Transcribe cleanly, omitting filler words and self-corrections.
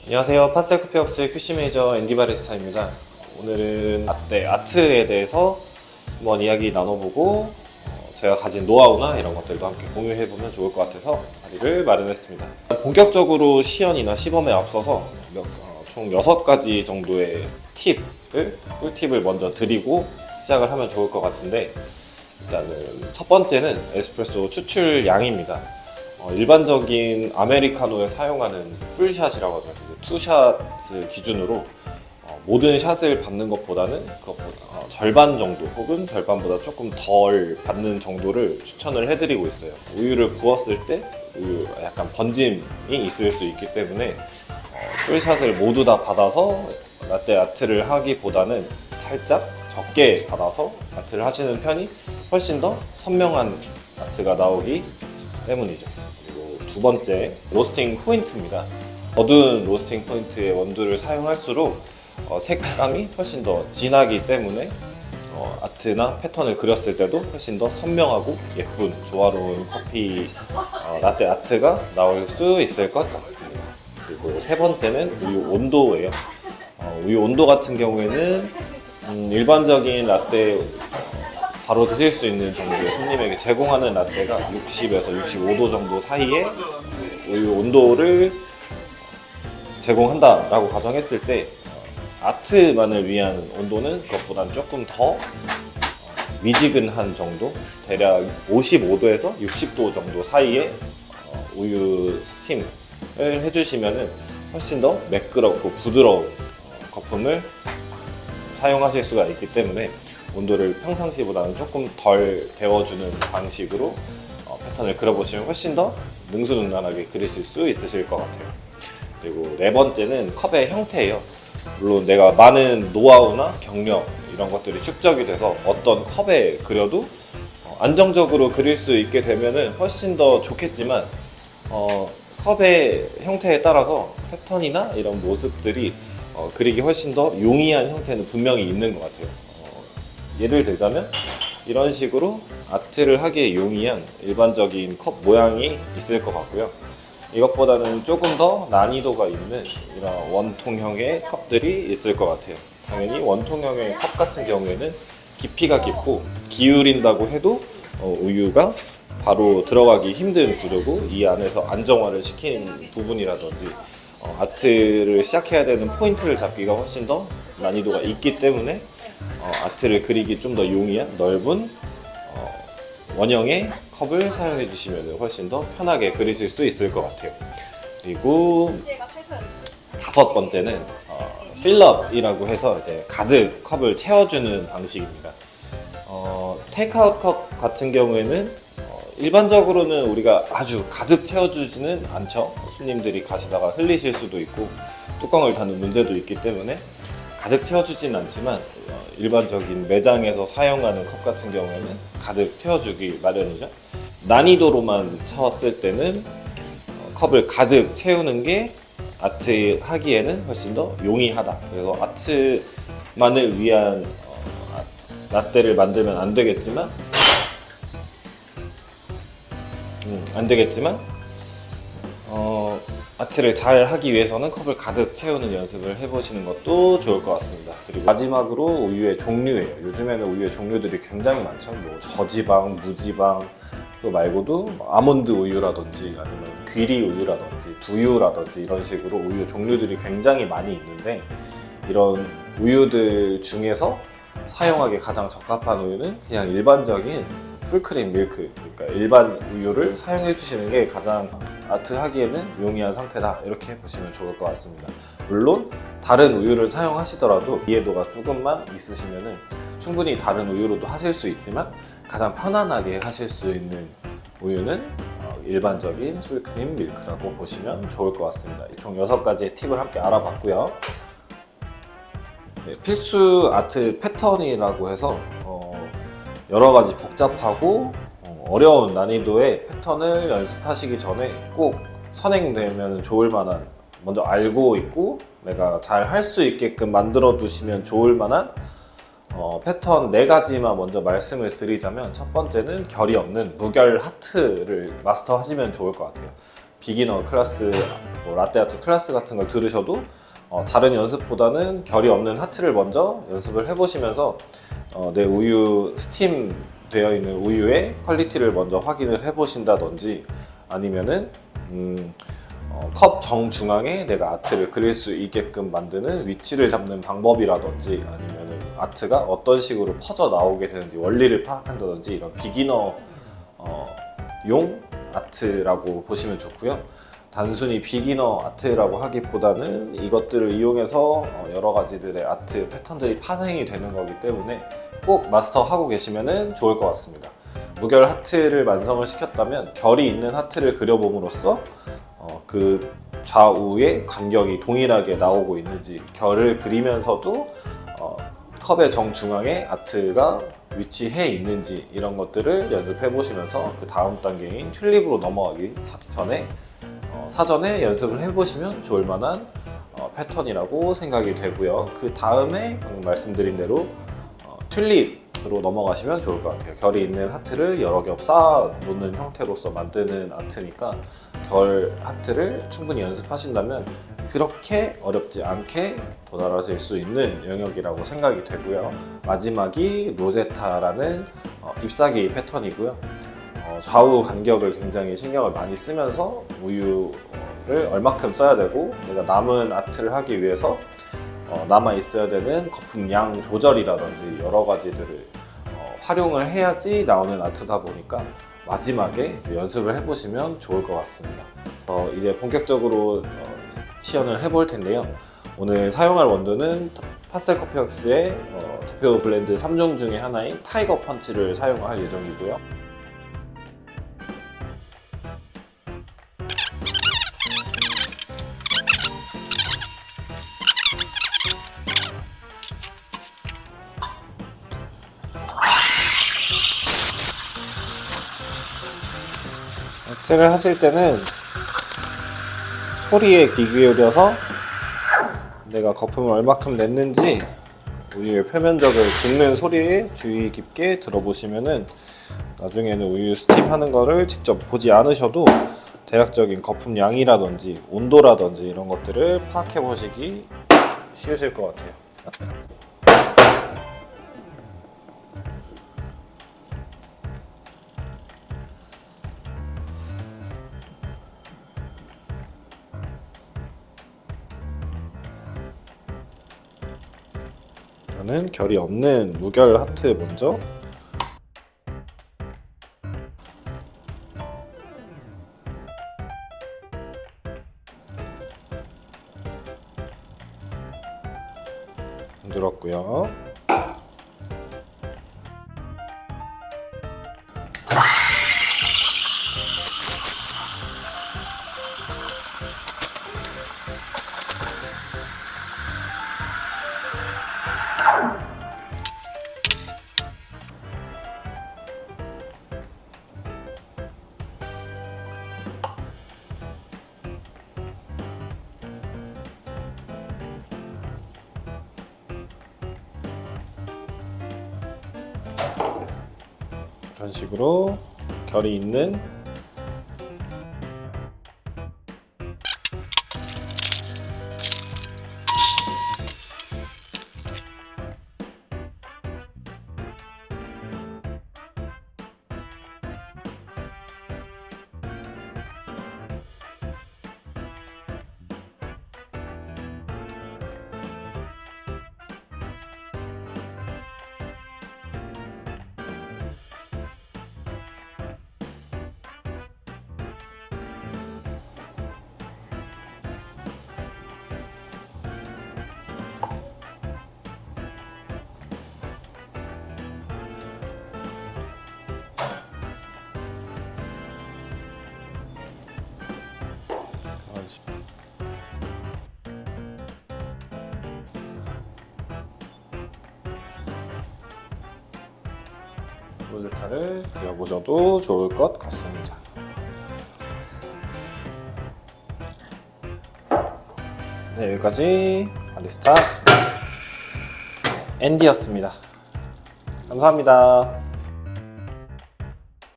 안녕하세요. 파스텔커피웍스의 큐시 메이저 앤디 바리스타입니다. 오늘은 라떼 아트에 대해서 한번 이야기 나눠보고 제가 가진 노하우나 이런 것들도 함께 공유해보면 좋을 것 같아서 자리를 마련했습니다. 본격적으로 시연이나 시범에 앞서서 총 6가지 정도의 꿀팁을 먼저 드리고 시작을 하면 좋을 것 같은데, 일단은 첫 번째는 에스프레소 추출량입니다. 일반적인 아메리카노에 사용하는 풀샷이라고 하죠. 투샷을 기준으로 모든 샷을 받는 것보다는 절반 정도 혹은 절반보다 조금 덜 받는 정도를 추천을 해드리고 있어요. 우유를 부었을 때 약간 번짐이 있을 수 있기 때문에 풀샷을 모두 다 받아서 라떼 아트를 하기보다는 살짝 적게 받아서 아트를 하시는 편이 훨씬 더 선명한 아트가 나오기 때문이죠. 그리고 두 번째, 로스팅 포인트입니다. 어두운 로스팅 포인트의 원두를 사용할수록 색감이 훨씬 더 진하기 때문에 아트나 패턴을 그렸을 때도 훨씬 더 선명하고 예쁜 조화로운 커피 라떼 아트가 나올 수 있을 것 같습니다. 그리고 세 번째는 우유 온도예요. 우유 온도 같은 경우에는 일반적인 라떼 바로 드실 수 있는 정도의 손님에게 제공하는 라떼가 60에서 65도 정도 사이에 우유 온도를 제공한다라고 가정했을 때 아트만을 위한 온도는 그것보다는 조금 더 미지근한 정도, 대략 55도에서 60도 정도 사이에 우유 스팀을 해주시면 훨씬 더 매끄럽고 부드러운 거품을 사용하실 수가 있기 때문에 온도를 평상시보다는 조금 덜 데워주는 방식으로 패턴을 그려보시면 훨씬 더 능수능란하게 그리실 수 있으실 것 같아요. 그리고 네 번째는 컵의 형태예요. 물론 내가 많은 노하우나 경력 이런 것들이 축적이 돼서 어떤 컵에 그려도 안정적으로 그릴 수 있게 되면 훨씬 더 좋겠지만 컵의 형태에 따라서 패턴이나 이런 모습들이 그리기 훨씬 더 용이한 형태는 분명히 있는 것 같아요. 예를 들자면 이런 식으로 아트를 하기에 용이한 일반적인 컵 모양이 있을 것 같고요. 이것보다는 조금 더 난이도가 있는 이런 원통형의 컵들이 있을 것 같아요. 당연히 원통형의 컵 같은 경우에는 깊이가 깊고 기울인다고 해도 우유가 바로 들어가기 힘든 구조고, 이 안에서 안정화를 시킨 부분이라든지 아트를 시작해야 되는 포인트를 잡기가 훨씬 더 난이도가 있기 때문에 아트를 그리기 좀 더 용이한 넓은 원형의 컵을 사용해 주시면 훨씬 더 편하게 그리실 수 있을 것 같아요. 그리고 다섯 번째는 필럽이라고 해서 이제 가득 컵을 채워주는 방식입니다. 테이크아웃 컵 같은 경우에는 일반적으로는 우리가 아주 가득 채워주지는 않죠. 손님들이 가시다가 흘리실 수도 있고 뚜껑을 닫는 문제도 있기 때문에 가득 채워주지는 않지만 일반적인 매장에서 사용하는 컵 같은 경우에는 가득 채워주기 마련이죠. 난이도로만 쳤을 때는 컵을 가득 채우는 게 아트 하기에는 훨씬 더 용이하다. 그래서 아트만을 위한 라떼를 만들면 안 되겠지만 아트를 잘 하기 위해서는 컵을 가득 채우는 연습을 해보시는 것도 좋을 것 같습니다. 그리고 마지막으로 우유의 종류예요. 요즘에는 우유의 종류들이 굉장히 많죠. 뭐 저지방, 무지방, 그거 말고도 아몬드 우유라든지 아니면 귀리 우유라든지 두유라든지 이런 식으로 우유 종류들이 굉장히 많이 있는데, 이런 우유들 중에서 사용하기 가장 적합한 우유는 그냥 일반적인 풀크림 밀크, 그러니까 일반 우유를 사용해 주시는 게 가장 아트 하기에는 용이한 상태다, 이렇게 보시면 좋을 것 같습니다. 물론 다른 우유를 사용하시더라도 이해도가 조금만 있으시면 충분히 다른 우유로도 하실 수 있지만 가장 편안하게 하실 수 있는 우유는 일반적인 풀크림 밀크라고 보시면 좋을 것 같습니다. 총 6가지의 팁을 함께 알아봤고요. 필수 아트 패턴이라고 해서 여러 가지 복잡하고 어려운 난이도의 패턴을 연습하시기 전에 꼭 선행되면 좋을 만한, 먼저 알고 있고 내가 잘 할 수 있게끔 만들어 두시면 좋을 만한 패턴 4가지만 먼저 말씀을 드리자면, 첫 번째는 결이 없는 무결 하트를 마스터 하시면 좋을 것 같아요. 비기너 클래스, 라떼 아트 클래스 같은 걸 들으셔도 다른 연습보다는 결이 없는 하트를 먼저 연습을 해보시면서 내 우유, 스팀 되어 있는 우유의 퀄리티를 먼저 확인을 해보신다든지, 아니면은 컵 정중앙에 내가 아트를 그릴 수 있게끔 만드는 위치를 잡는 방법이라든지, 아니면은 아트가 어떤 식으로 퍼져 나오게 되는지 원리를 파악한다든지, 이런 비기너 용 아트라고 보시면 좋고요. 단순히 비기너 아트라고 하기보다는 이것들을 이용해서 여러 가지들의 아트 패턴들이 파생이 되는 거기 때문에 꼭 마스터하고 계시면 좋을 것 같습니다. 무결 하트를 완성을 시켰다면 결이 있는 하트를 그려봄으로써 그 좌우의 간격이 동일하게 나오고 있는지, 결을 그리면서도 컵의 정중앙에 아트가 위치해 있는지, 이런 것들을 연습해 보시면서 그 다음 단계인 튤립으로 넘어가기 전에 사전에 연습을 해보시면 좋을 만한 패턴이라고 생각이 되고요. 그 다음에 방금 말씀드린 대로 튤립으로 넘어가시면 좋을 것 같아요. 결이 있는 하트를 여러 겹 쌓아 놓는 형태로서 만드는 아트니까 결 하트를 충분히 연습하신다면 그렇게 어렵지 않게 도달하실 수 있는 영역이라고 생각이 되고요. 마지막이 로제타라는 잎사귀 패턴이고요. 좌우 간격을 굉장히 신경을 많이 쓰면서 우유를 얼마큼 써야 되고, 내가 남은 아트를 하기 위해서 남아 있어야 되는 거품 양 조절이라든지 여러 가지들을 활용을 해야지 나오는 아트다 보니까 마지막에 이제 연습을 해보시면 좋을 것 같습니다. 이제 본격적으로 시연을 해볼 텐데요. 오늘 사용할 원두는 파스텔 커피웍스의 대표 블렌드 3종 중에 하나인 타이거 펀치를 사용할 예정이고요. 아트를 하실 때는 소리에 귀 기울여서 내가 거품을 얼마큼 냈는지 우유의 표면적을 긁는 소리에 주의 깊게 들어보시면은 나중에는 우유 스팀하는 거를 직접 보지 않으셔도 대략적인 거품 양이라든지 온도라든지 이런 것들을 파악해 보시기 쉬우실 것 같아요. 저는 결이 없는 무결 하트 먼저 만들었고요. 이런 식으로 결이 있는 로제타를 그려보셔도 좋을 것 같습니다. 네, 여기까지 바리스타 앤디였습니다. 감사합니다.